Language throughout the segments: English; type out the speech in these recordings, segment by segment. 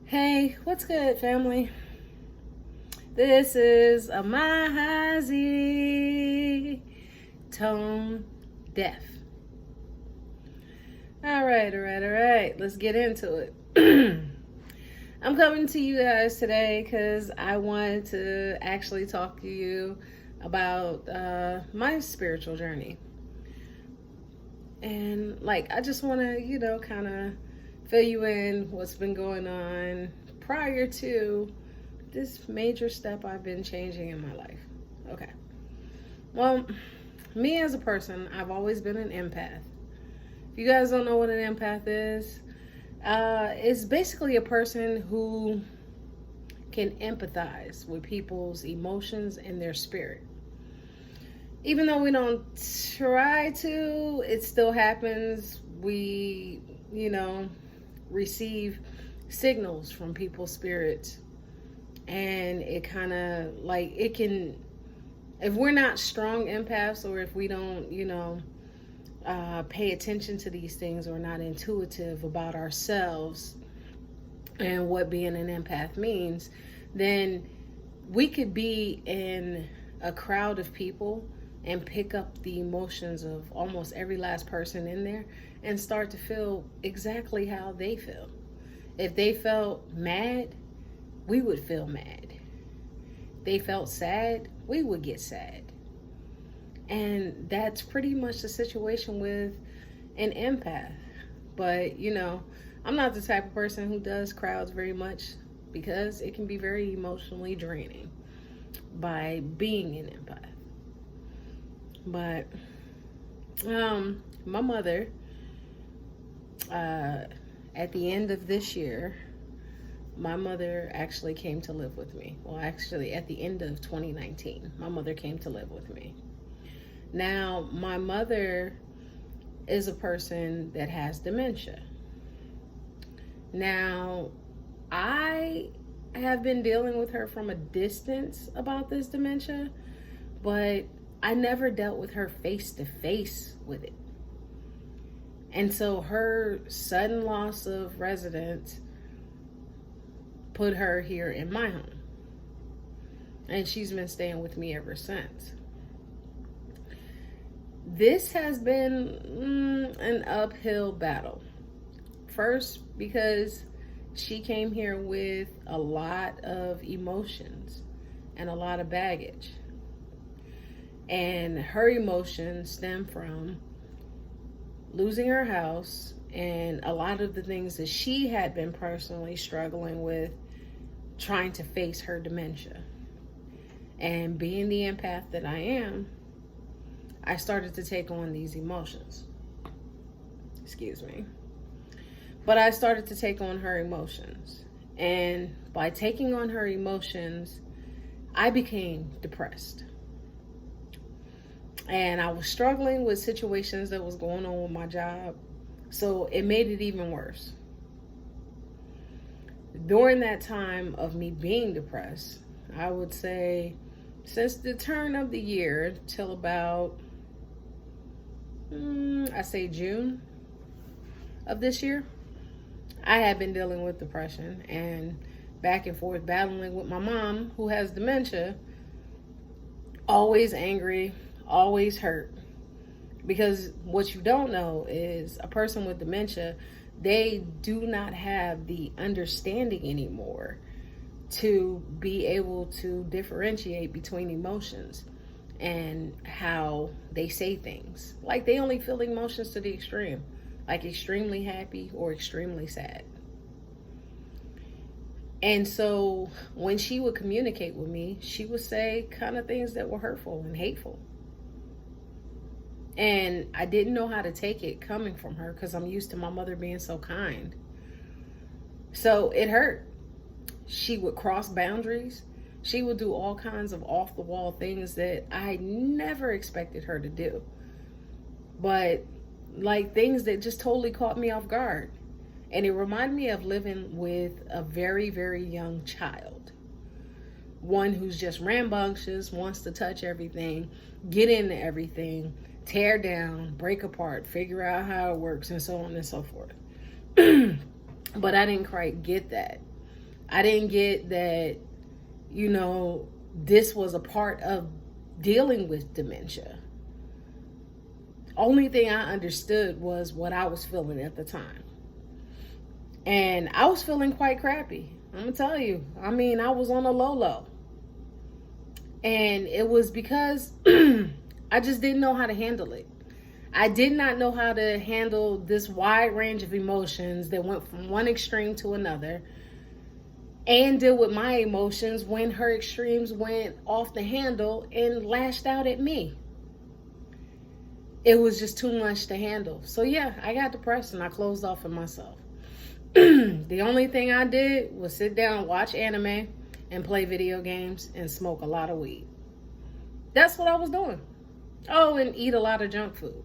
Hey, what's good, family? This is a Mahazi Tone Deaf. All right. Let's get into it. I'm coming to you guys today because I wanted to actually talk to you about my spiritual journey. And I just want to, kind of fill you in what's been going on prior to this major step I've been changing in my life. Okay. Well, me as a person, I've always been an empath. If you guys don't know what an empath is, it's basically a person who can empathize with people's emotions and their spirit. Even though we don't try to, it still happens. We, receive signals from people's spirits. And it kind of it can, if we're not strong empaths, or if we don't, pay attention to these things, or not intuitive about ourselves and what being an empath means, then we could be in a crowd of people and pick up the emotions of almost every last person in there and start to feel exactly how they feel. If they felt mad, we would feel mad. They felt sad, we would get sad. And that's pretty much the situation with an empath. But, I'm not the type of person who does crowds very much, because it can be very emotionally draining by being an empath. But my mother, at the end of this year, my mother actually came to live with me. Well, actually, at the end of 2019, my mother came to live with me. Now, my mother is a person that has dementia. Now, I have been dealing with her from a distance about this dementia, but I never dealt with her face to face with it. And so her sudden loss of residence put her here in my home. And she's been staying with me ever since. This has been an uphill battle. First, because she came here with a lot of emotions and a lot of baggage. And her emotions stem from losing her house and a lot of the things that she had been personally struggling with, trying to face her dementia. And being the empath that I am, I started to take on these emotions. Excuse me. But I started to take on her emotions. And by taking on her emotions, I became depressed. And I was struggling with situations that was going on with my job. So it made it even worse. During that time of me being depressed, I would say since the turn of the year till about, I say June of this year, I had been dealing with depression and back and forth battling with my mom, who has dementia, always angry, always hurt. Because what you don't know is a person with dementia, they do not have the understanding anymore to be able to differentiate between emotions and how they say things. Like, they only feel emotions to the extreme, like extremely happy or extremely sad. And so when she would communicate with me, she would say kind of things that were hurtful and hateful. And I didn't know how to take it coming from her, because I'm used to my mother being so kind. So it hurt. She would cross boundaries. She would do all kinds of off-the-wall things that I never expected her to do. But things that just totally caught me off guard. And it reminded me of living with a very, very young child. One who's just rambunctious, wants to touch everything, get into everything, tear down, break apart, figure out how it works, and so on and so forth. But I didn't quite get that. I didn't get that, this was a part of dealing with dementia. Only thing I understood was what I was feeling at the time. And I was feeling quite crappy. I'm going to tell you. I mean, I was on a low. And it was because I just didn't know how to handle it. I did not know how to handle this wide range of emotions that went from one extreme to another, and deal with my emotions when her extremes went off the handle and lashed out at me. It was just too much to handle. So yeah, I got depressed and I closed off on myself. The only thing I did was sit down, watch anime, and play video games and smoke a lot of weed. That's what I was doing. Oh, and eat a lot of junk food.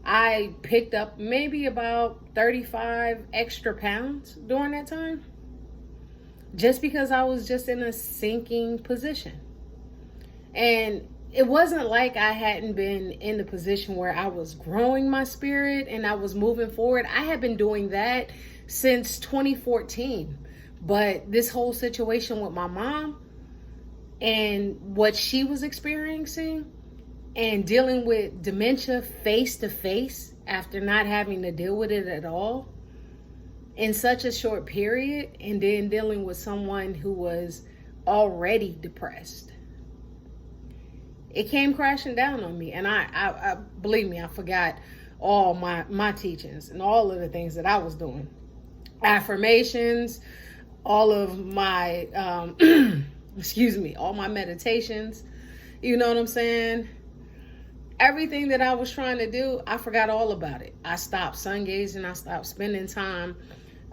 I picked up maybe about 35 extra pounds during that time, just because I was just in a sinking position. And it wasn't like I hadn't been in the position where I was growing my spirit and I was moving forward. I had been doing that since 2014. But this whole situation with my mom and what she was experiencing and dealing with dementia face to face after not having to deal with it at all in such a short period, and then dealing with someone who was already depressed, it came crashing down on me. And I believe me, I forgot all my teachings and all of the things that I was doing. Affirmations, all of my, all my meditations, you know what I'm saying? Everything that I was trying to do, I forgot all about it. I stopped sun gazing. I stopped spending time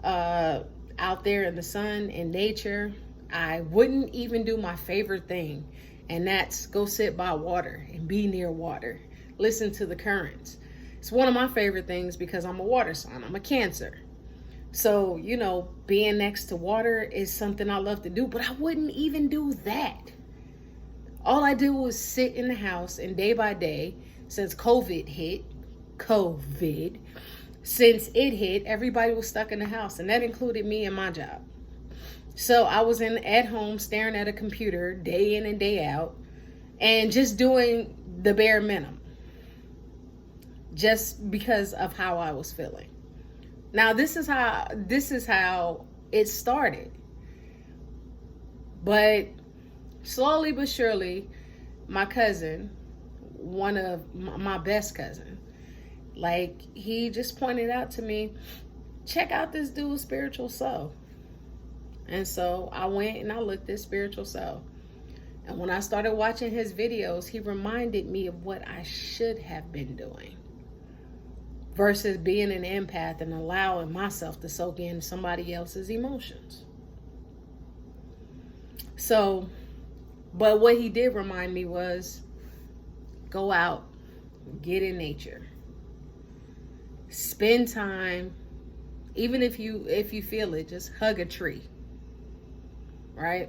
out there in the sun and nature. I wouldn't even do my favorite thing, and that's go sit by water and be near water. Listen to the currents. It's one of my favorite things because I'm a water sign. I'm a Cancer. So, being next to water is something I love to do, but I wouldn't even do that. All I did was sit in the house, and day by day, since COVID hit, everybody was stuck in the house, and that included me and my job. So I was at home staring at a computer day in and day out and just doing the bare minimum just because of how I was feeling. Now, this is how it started. But slowly but surely, my cousin, one of my best cousin, he just pointed out to me, check out this dude's Spiritual Soul. And so I went and I looked at Spiritual Soul. And when I started watching his videos, he reminded me of what I should have been doing versus being an empath and allowing myself to soak in somebody else's emotions. So, but what he did remind me was, go out, get in nature, spend time, even if you feel it, just hug a tree, right?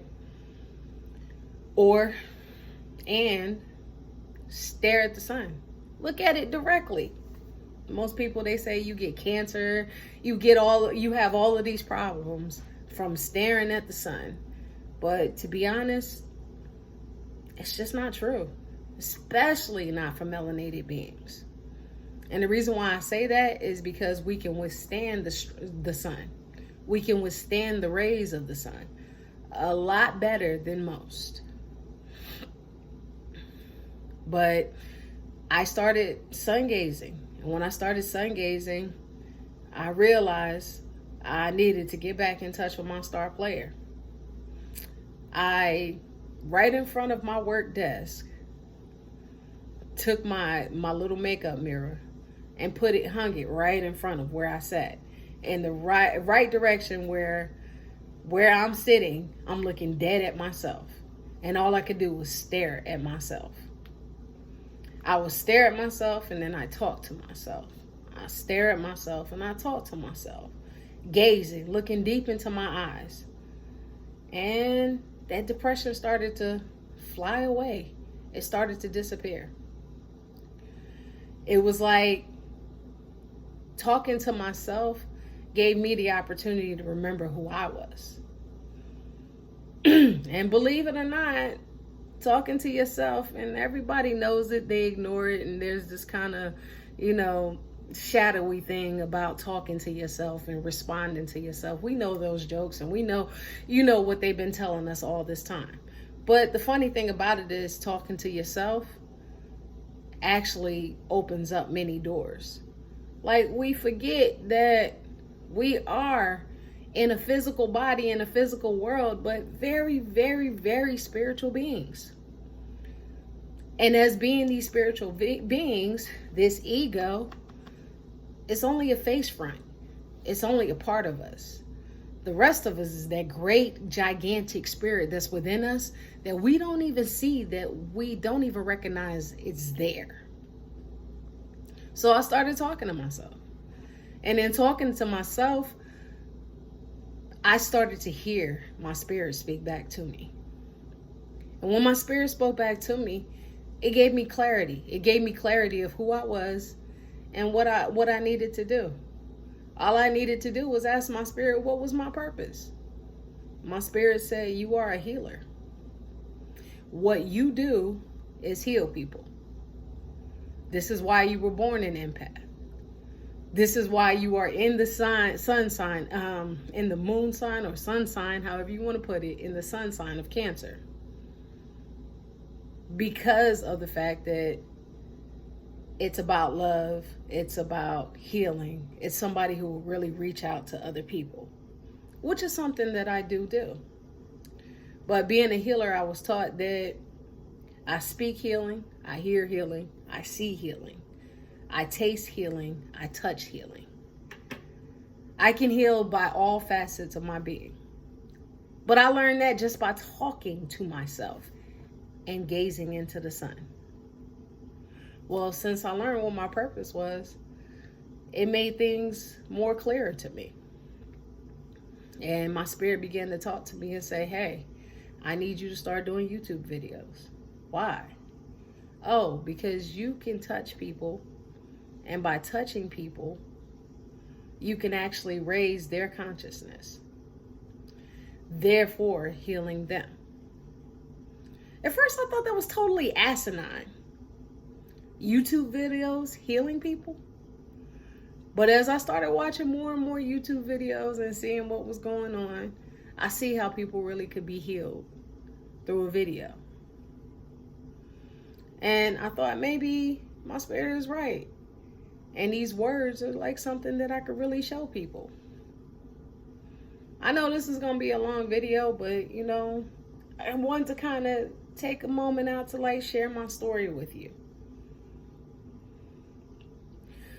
And stare at the sun. Look at it directly. Most people, they say you get cancer, you have all of these problems from staring at the sun. But to be honest, it's just not true, especially not for melanated beings. And the reason why I say that is because we can withstand the sun. We can withstand the rays of the sun a lot better than most. But I started sun gazing. And when I started sun gazing, I realized I needed to get back in touch with my star player. Right in front of my work desk, took my little makeup mirror and hung it right in front of where I sat. In the right direction where I'm sitting, I'm looking dead at myself. And all I could do was stare at myself. I would stare at myself and then I talk to myself. I stare at myself and I talk to myself, gazing, looking deep into my eyes. And that depression started to fly away. It started to disappear. It was like talking to myself gave me the opportunity to remember who I was. And believe it or not, talking to yourself, and everybody knows it, they ignore it, and there's this kind of, shadowy thing about talking to yourself and responding to yourself. We know those jokes, and we know, what they've been telling us all this time. But the funny thing about it is, talking to yourself actually opens up many doors. Like, we forget that we are in a physical body, in a physical world, but very, very, very spiritual beings. And as being these spiritual beings, this ego, it's only a face front. It's only a part of us. The rest of us is that great, gigantic spirit that's within us that we don't even see, that we don't even recognize it's there. So I started talking to myself. And in talking to myself, I started to hear my spirit speak back to me. And when my spirit spoke back to me, it gave me clarity. It gave me clarity of who I was and what I needed to do. All I needed to do was ask my spirit, what was my purpose? My spirit said, you are a healer. What you do is heal people. This is why you were born an empath. This is why you are in the sun sign, in the moon sign or sun sign, however you want to put it, in the sun sign of Cancer. Because of the fact that it's about love, it's about healing. It's somebody who will really reach out to other people, which is something that I do. But being a healer, I was taught that I speak healing, I hear healing, I see healing, I taste healing, I touch healing. I can heal by all facets of my being. But I learned that just by talking to myself and gazing into the sun. Well, since I learned what my purpose was, it made things more clearer to me. And my spirit began to talk to me and say, hey, I need you to start doing YouTube videos. Why? Oh, because you can touch people, and by touching people, you can actually raise their consciousness, therefore healing them. At first, I thought that was totally asinine. YouTube videos healing people. But as I started watching more and more YouTube videos and seeing what was going on, I see how people really could be healed through a video. And I thought maybe my spirit is right. And these words are like something that I could really show people. I know this is going to be a long video, but I wanted to kind of take a moment out to share my story with you.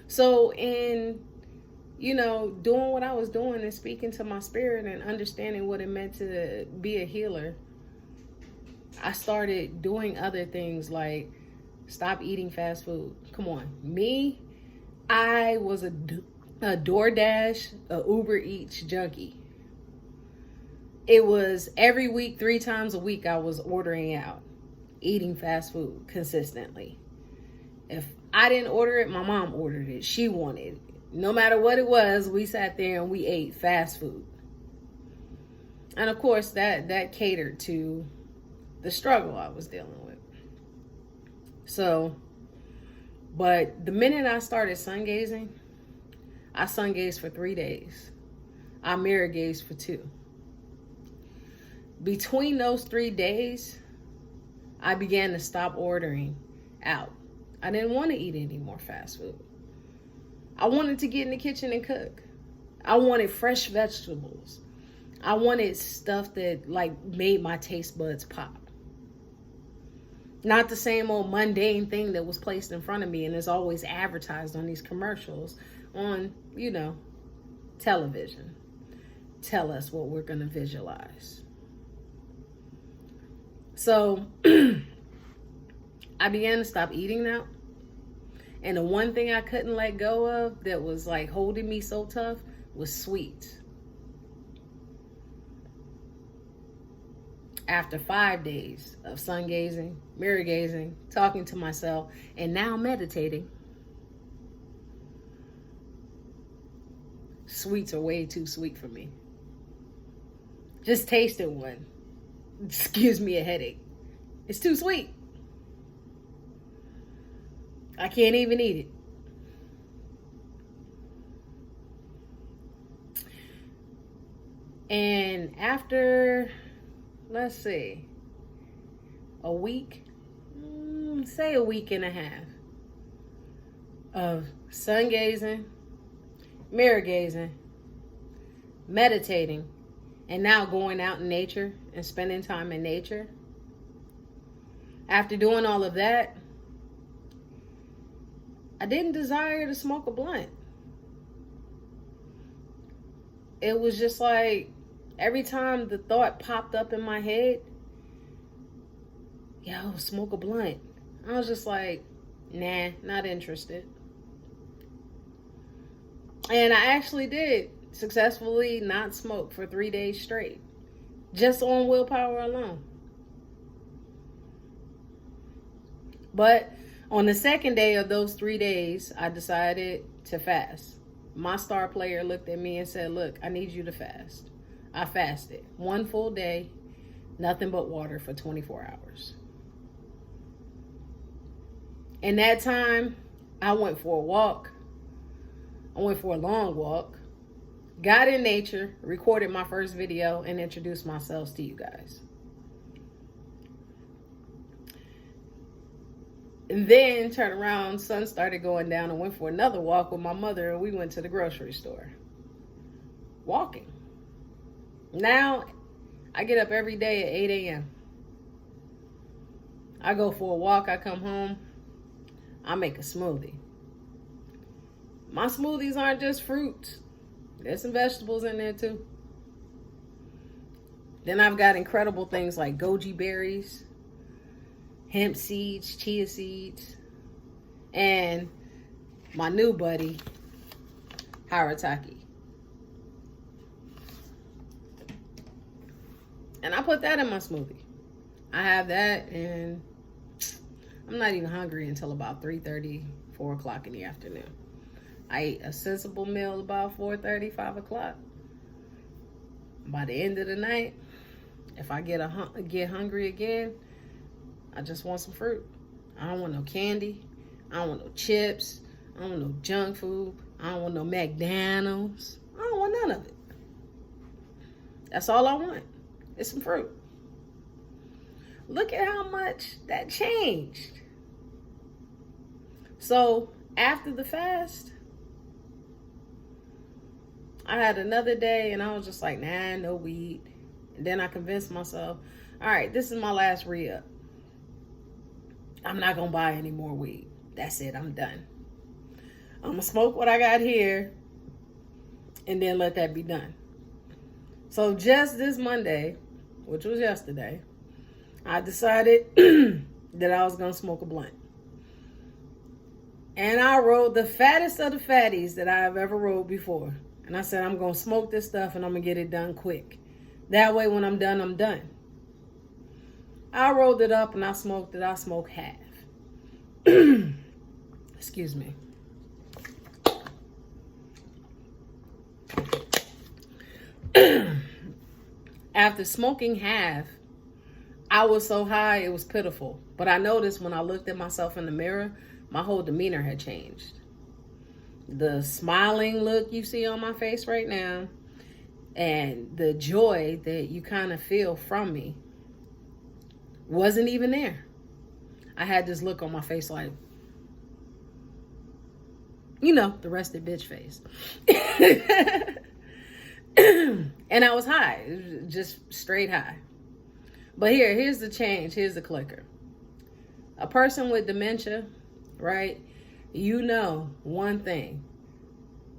So in, doing what I was doing and speaking to my spirit and understanding what it meant to be a healer, I started doing other things like stop eating fast food. Come on. Me, I was a DoorDash, a Uber Eats junkie. It was every week, 3 times a week, I was ordering out, eating fast food consistently. If I didn't order it, my mom ordered it. She wanted it. No matter what it was, we sat there and we ate fast food. And of course, that catered to the struggle I was dealing with. So, but the minute I started sun gazing, I sun gazed for 3 days. I mirror gazed for 2. Between those 3 days, I began to stop ordering out. I didn't want to eat any more fast food. I wanted to get in the kitchen and cook. I wanted fresh vegetables. I wanted stuff that made my taste buds pop. Not the same old mundane thing that was placed in front of me and is always advertised on these commercials on, television. Tell us what we're going to visualize. So I began to stop eating out. And the one thing I couldn't let go of that was holding me so tough was sweets. After 5 days of sun gazing, mirror gazing, talking to myself, and now meditating, sweets are way too sweet for me. Just tasting one excuse me, a headache. It's too sweet. I can't even eat it. And after, let's see, a week, say a week and a half of sun gazing, mirror gazing, meditating, and now going out in nature and spending time in nature. After doing all of that, I didn't desire to smoke a blunt. It was just like every time the thought popped up in my head, yo, smoke a blunt. I was just like, nah, not interested. And I actually did successfully not smoke for 3 days straight, just on willpower alone. But on the second day of those 3 days, I decided to fast. My star player looked at me and said, look, I need you to fast. I fasted 1 full day, nothing but water for 24 hours. In that time, I went for a walk. I went for a long walk, got in nature, recorded my first video, and introduced myself to you guys. And then turned around, sun started going down, and went for another walk with my mother, and we went to the grocery store. Walking. Now, I get up every day at 8 a.m. I go for a walk, I come home, I make a smoothie. My smoothies aren't just fruits. There's some vegetables in there too. Then I've got incredible things like goji berries, hemp seeds, chia seeds, and my new buddy, Harataki. And I put that in my smoothie. I have that, and I'm not even hungry until about 3:30, 4 o'clock in the afternoon. I ate a sensible meal about 4:30, 5 o'clock. By the end of the night, if I get hungry again, I just want some fruit. I don't want no candy. I don't want no chips. I don't want no junk food. I don't want no McDonald's. I don't want none of it. That's all I want. It's some fruit. Look at how much that changed. So after the fast, I had another day and I was just like, nah, no weed. And then I convinced myself, all right, this is my last re-up. I'm not going to buy any more weed. That's it. I'm done. I'm going to smoke what I got here and then let that be done. So just this Monday, which was yesterday, I decided that I was going to smoke a blunt. And I rode the fattest of the fatties that I've ever rode before. And I said, I'm going to smoke this stuff and I'm going to get it done quick. That way when I'm done, I'm done. I rolled it up and I smoked it. I smoked half. Excuse me. After smoking half, I was so high, it was pitiful. But I noticed when I looked at myself in the mirror, my whole demeanor had changed. The smiling look you see on my face right now and the joy that you kind of feel from me wasn't even there. I had this look on my face like, you know, the rested bitch face. And I was high. It was just straight high. But here's the change. Here's the clicker. A person with dementia, right? You know one thing.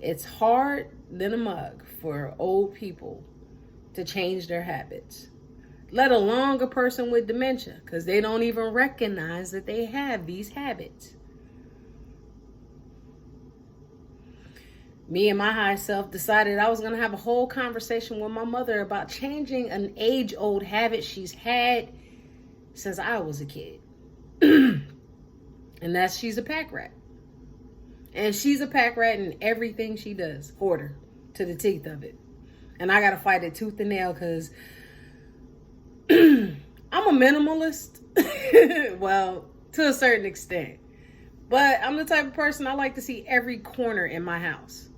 It's hard than a mug for old people to change their habits. Let alone a person with dementia, because they don't even recognize that they have these habits. Me and my high self decided I was going to have a whole conversation with my mother about changing an age-old habit she's had since I was a kid. And that's she's a pack rat. And she's a pack rat in everything she does. Hoarder to the teeth of it. And I got to fight it tooth and nail because I'm a minimalist. Well, to a certain extent. But I'm the type of person, I like to see every corner in my house.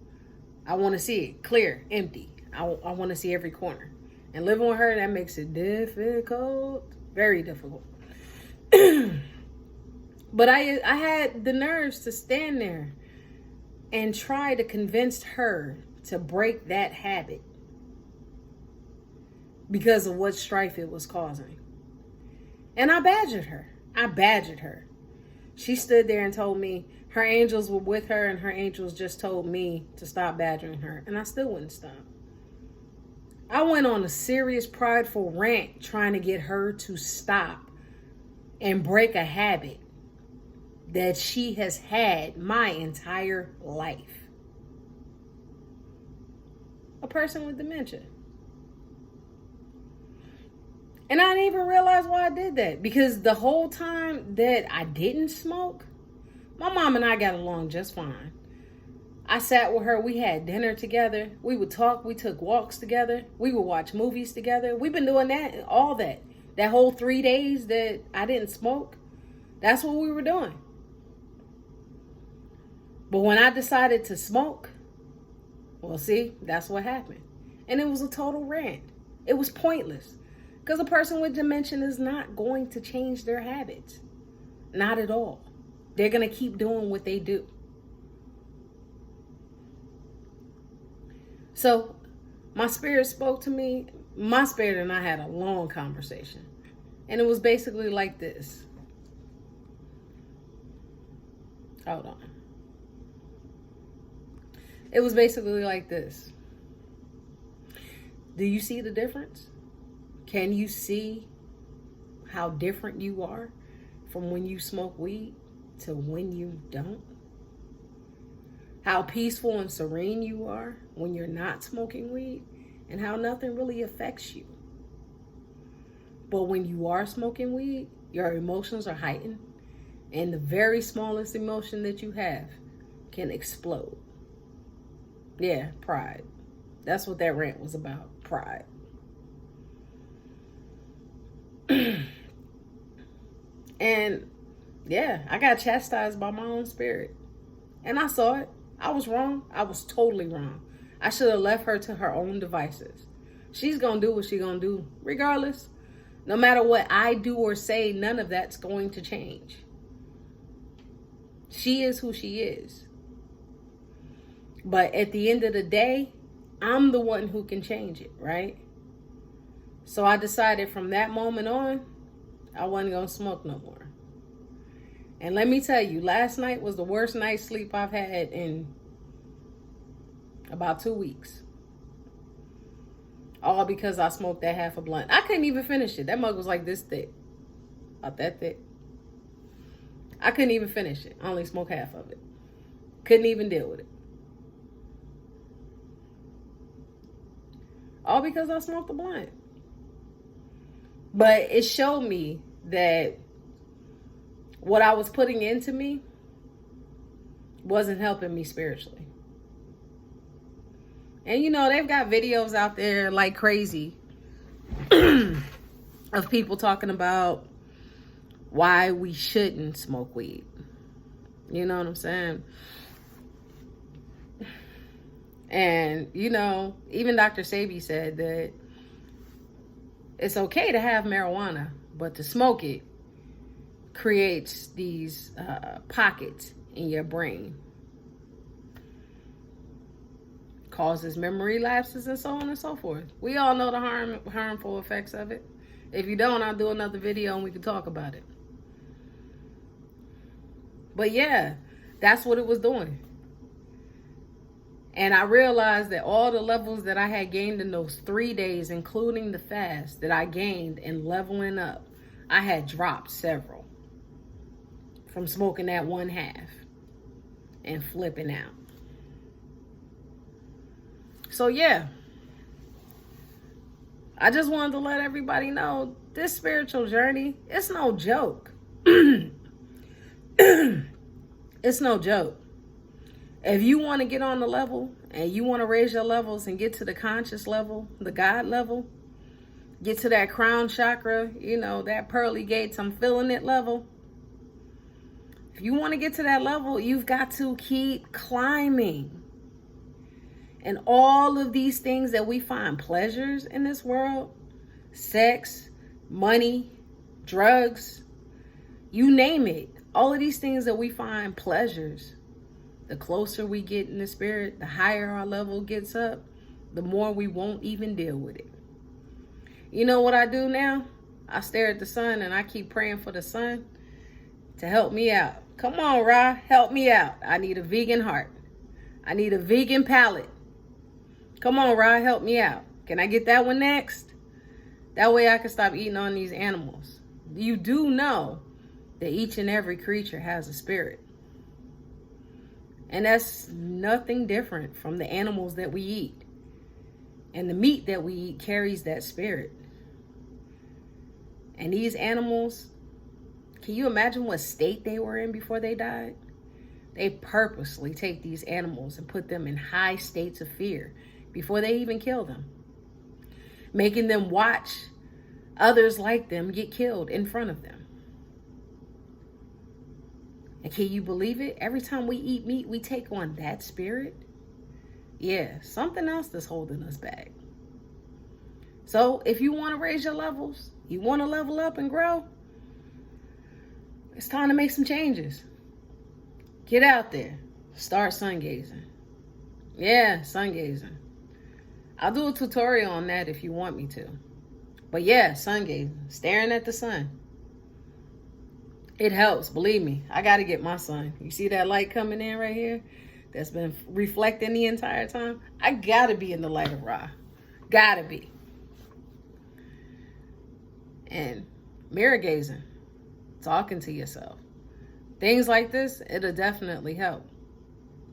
I want to see it clear, empty. I want to see every corner. And living with her, that makes it difficult. Very difficult. But I had the nerves to stand there and try to convince her to break that habit because of what strife it was causing. And I badgered her. She stood there and told me her angels were with her, and her angels just told me to stop badgering her. And I still wouldn't stop. I went on a serious prideful rant trying to get her to stop and break a habit that she has had my entire life. A person with dementia. And I didn't even realize why I did that. Because the whole time that I didn't smoke, my mom and I got along just fine. I sat with her. We had dinner together. We would talk. We took walks together. We would watch movies together. We've been doing that, all that. That whole 3 days that I didn't smoke, that's what we were doing. But when I decided to smoke, well, see, that's what happened. And it was a total rant. It was pointless. Because a person with dementia is not going to change their habits. Not at all. They're going to keep doing what they do. So my spirit spoke to me. My spirit and I had a long conversation. And it was basically like this. Hold on. It was basically like this. Do you see the difference? Can you see how different you are from when you smoke weed to when you don't? How peaceful and serene you are when you're not smoking weed, and how nothing really affects you. But when you are smoking weed, your emotions are heightened, and the very smallest emotion that you have can explode. Yeah, pride. That's what that rant was about, pride. And yeah, I got chastised by my own spirit. And I saw it. I was wrong. I was totally wrong. I should have left her to her own devices. She's going to do what she's going to do regardless. No matter what I do or say, none of that's going to change. She is who she is. But at the end of the day, I'm the one who can change it, right? So I decided from that moment on, I wasn't going to smoke no more. And let me tell you, last night was the worst night's sleep I've had in about 2 weeks. All because I smoked that half a blunt. I couldn't even finish it. That mug was like this thick. About that thick. I couldn't even finish it. I only smoked half of it. Couldn't even deal with it. All because I smoked a blunt. But it showed me that what I was putting into me wasn't helping me spiritually. And you know, they've got videos out there like crazy of people talking about why we shouldn't smoke weed. You know what I'm saying? And, you know, even Dr. Sebi said that it's okay to have marijuana, but to smoke it creates these pockets in your brain. Causes memory lapses and so on and so forth. We all know the harmful effects of it. If you don't, I'll do another video and we can talk about it. But yeah, that's what it was doing. And I realized that all the levels that I had gained in those 3 days, including the fast that I gained in leveling up, I had dropped several from smoking that one half and flipping out. So yeah, I just wanted to let everybody know this spiritual journey, it's no joke. It's no joke. If you want to get on the level and you want to raise your levels and get to the conscious level, the God level, get to that crown chakra, that pearly gates, I'm feeling it level. If you want to get to that level, you've got to keep climbing. And all of these things that we find pleasures in this world, sex, money, drugs, you name it. All of these things that we find pleasures, the closer we get in the spirit, the higher our level gets up, the more we won't even deal with it. You know what I do now? I stare at the sun and I keep praying for the sun to help me out. Come on, Ra, help me out. I need a vegan heart. I need a vegan palate. Come on, Ra, help me out. Can I get that one next? That way I can stop eating on these animals. You do know that each and every creature has a spirit. And that's nothing different from the animals that we eat. And the meat that we eat carries that spirit. And these animals, can you imagine what state they were in before they died? They purposely take these animals and put them in high states of fear before they even kill them, making them watch others like them get killed in front of them. And can you believe it? Every time we eat meat, we take on that spirit. Yeah, something else that's holding us back. So if you want to raise your levels, you want to level up and grow, it's time to make some changes. Get out there. Start sun gazing. Yeah, sun gazing. I'll do a tutorial on that if you want me to. But yeah, sun gazing. Staring at the sun. It helps, believe me. I got to get my sun. You see that light coming in right here? That's been reflecting the entire time? I got to be in the light of Ra. Got to be. And mirror gazing. Talking to yourself. Things like this, it'll definitely help.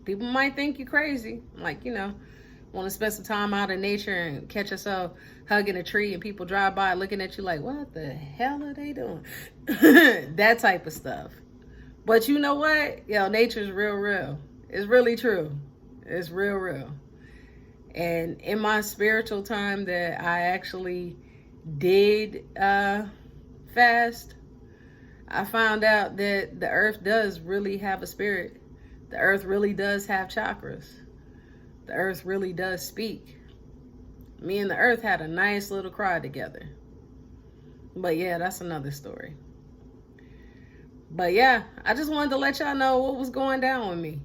People might think you're crazy. Like, want to spend some time out in nature and catch yourself hugging a tree and people drive by looking at you like, what the hell are they doing? That type of stuff. But you know what? Nature's real. It's really true. It's real. And in my spiritual time that I actually did fast, I found out that the earth does really have a spirit. The earth really does have chakras. The earth really does speak. Me and the earth had a nice little cry together. But yeah, that's another story. But yeah, I just wanted to let y'all know what was going down with me.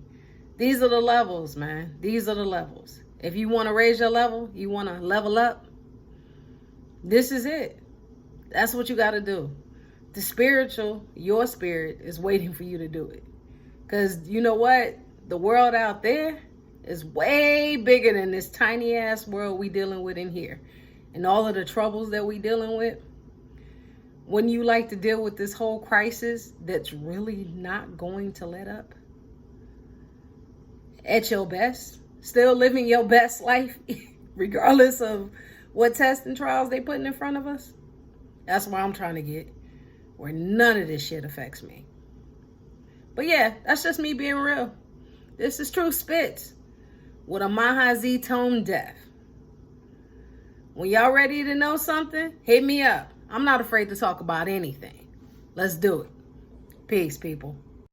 These are the levels, man. These are the levels. If you want to raise your level, you want to level up, this is it. That's what you got to do. The spiritual, your spirit, is waiting for you to do it. Because you know what? The world out there is way bigger than this tiny ass world we dealing with in here. And all of the troubles that we dealing with. Wouldn't you like to deal with this whole crisis that's really not going to let up? At your best, still living your best life, regardless of what tests and trials they putting in front of us? That's where I'm trying to get, where none of this shit affects me. But yeah, that's just me being real. This is True Spitz with a Mahazi tone deaf. When y'all ready to know something, hit me up. I'm not afraid to talk about anything. Let's do it. Peace, people.